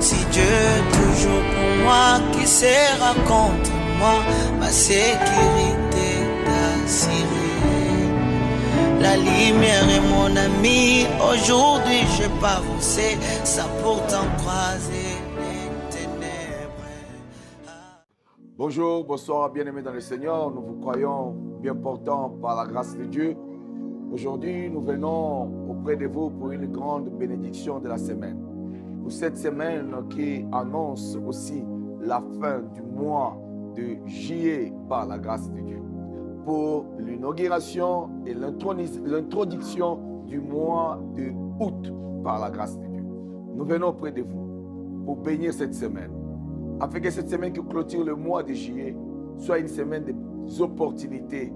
Si Dieu est toujours pour moi, qui sera contre moi? Ma sécurité d'assurer. La lumière est mon ami. Aujourd'hui je peux avancer, ça pourtant croiser les ténèbres. Bonjour, bonsoir, bien-aimés dans le Seigneur. Nous vous croyons bien portants par la grâce de Dieu. Aujourd'hui, nous venons auprès de vous pour une grande bénédiction de la semaine. Pour cette semaine qui annonce aussi la fin du mois de juillet par la grâce de Dieu. Pour l'inauguration et l'introduction du mois de août par la grâce de Dieu. Nous venons auprès de vous pour bénir cette semaine. Afin que cette semaine qui clôture le mois de juillet soit une semaine des opportunités,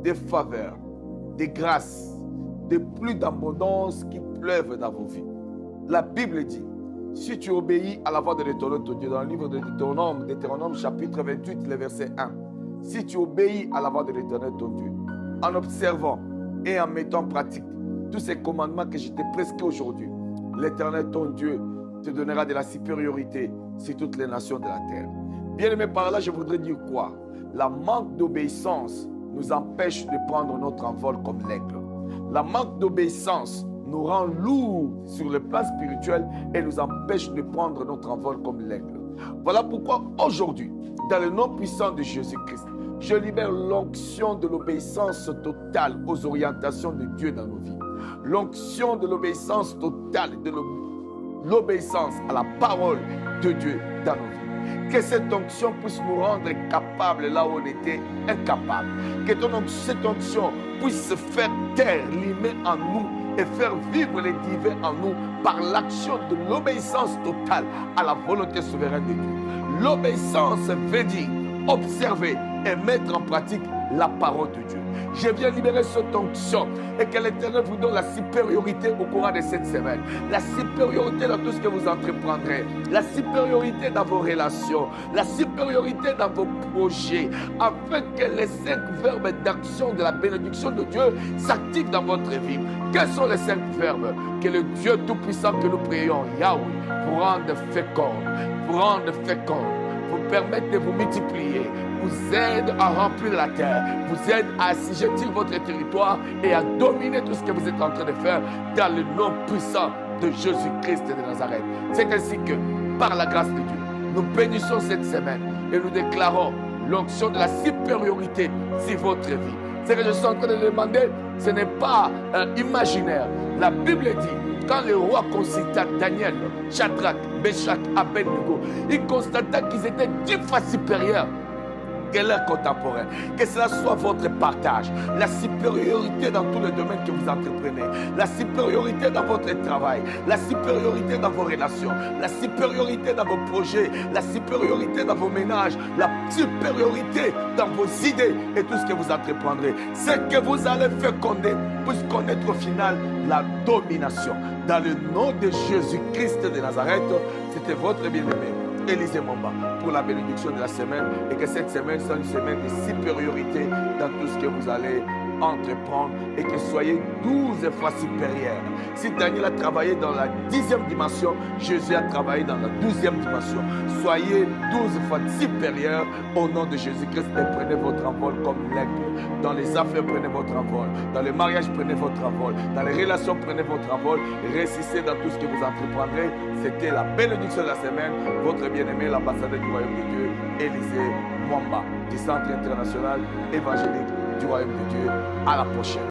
des faveurs, des grâces, de plus d'abondance qui pleuvent dans vos vies. La Bible dit, si tu obéis à la voix de l'Éternel ton Dieu, dans le livre de Deutéronome chapitre 28, le verset 1, si tu obéis à la voix de l'Éternel ton Dieu, en observant et en mettant en pratique tous ces commandements que je t'ai prescrits aujourd'hui, l'Éternel ton Dieu te donnera de la supériorité sur toutes les nations de la terre. Bien aimé, par là, je voudrais dire quoi? La manque d'obéissance nous empêche de prendre notre envol comme l'aigle. La manque d'obéissance nous rend lourds sur le plan spirituel et nous empêche de prendre notre envol comme l'aigle. Voilà pourquoi aujourd'hui, dans le nom puissant de Jésus-Christ, je libère l'onction de l'obéissance totale aux orientations de Dieu dans nos vies. L'onction de l'obéissance totale, de l'obéissance à la parole de Dieu dans nos vies. Que cette onction puisse nous rendre capables là où on était incapables. Que cette onction puisse faire taire l'humain en nous et faire vivre les divins en nous par l'action de l'obéissance totale à la volonté souveraine de Dieu. L'obéissance veut dire observer et mettre en pratique la parole de Dieu. Je viens libérer cette onction et que l'Éternel vous donne la supériorité au courant de cette semaine. La supériorité dans tout ce que vous entreprendrez. La supériorité dans vos relations. La supériorité dans vos projets. Afin que les 5 verbes d'action de la bénédiction de Dieu s'activent dans votre vie. Quels sont les 5 verbes? Que le Dieu Tout-Puissant que nous prions, Yahweh, vous rende fécond, vous permettre de vous multiplier, vous aide à remplir la terre, vous aide à assujettir votre territoire et à dominer tout ce que vous êtes en train de faire dans le nom puissant de Jésus-Christ de Nazareth. C'est ainsi que, par la grâce de Dieu, nous bénissons cette semaine et nous déclarons l'onction de la supériorité sur votre vie. Ce que je suis en train de demander, ce n'est pas imaginaire. La Bible dit, quand le roi consulta Daniel, Shadrach, Meshach, Abednego, il constata qu'ils étaient 10 fois supérieurs que leurs contemporains. Que cela soit votre partage. La supériorité dans tous les domaines que vous entreprenez. La supériorité dans votre travail. La supériorité dans vos relations. La supériorité dans vos projets. La supériorité dans vos ménages. La supériorité dans vos idées et tout ce que vous entreprendrez. C'est que vous allez féconder puisse connaître au final la domination. Dans le nom de Jésus-Christ de Nazareth, c'était votre bien-aimé Élisée Momba pour la bénédiction de la semaine et que cette semaine soit une semaine de supériorité dans tout ce que vous allez entreprendre et que soyez 12 fois supérieurs. Si Daniel a travaillé dans la 10e dimension, Jésus a travaillé dans la 12e dimension. Soyez 12 fois supérieurs au nom de Jésus-Christ et prenez votre envol comme l'aigle. Dans les affaires, prenez votre envol. Dans le mariage, prenez votre envol. Dans les relations, prenez votre envol. Réussissez dans tout ce que vous entreprendrez. C'était la bénédiction de la semaine. Votre bien-aimé, l'ambassadeur du Royaume de Dieu, Élisée Mwamba, du Centre international évangélique du Royaume de Dieu. À la prochaine.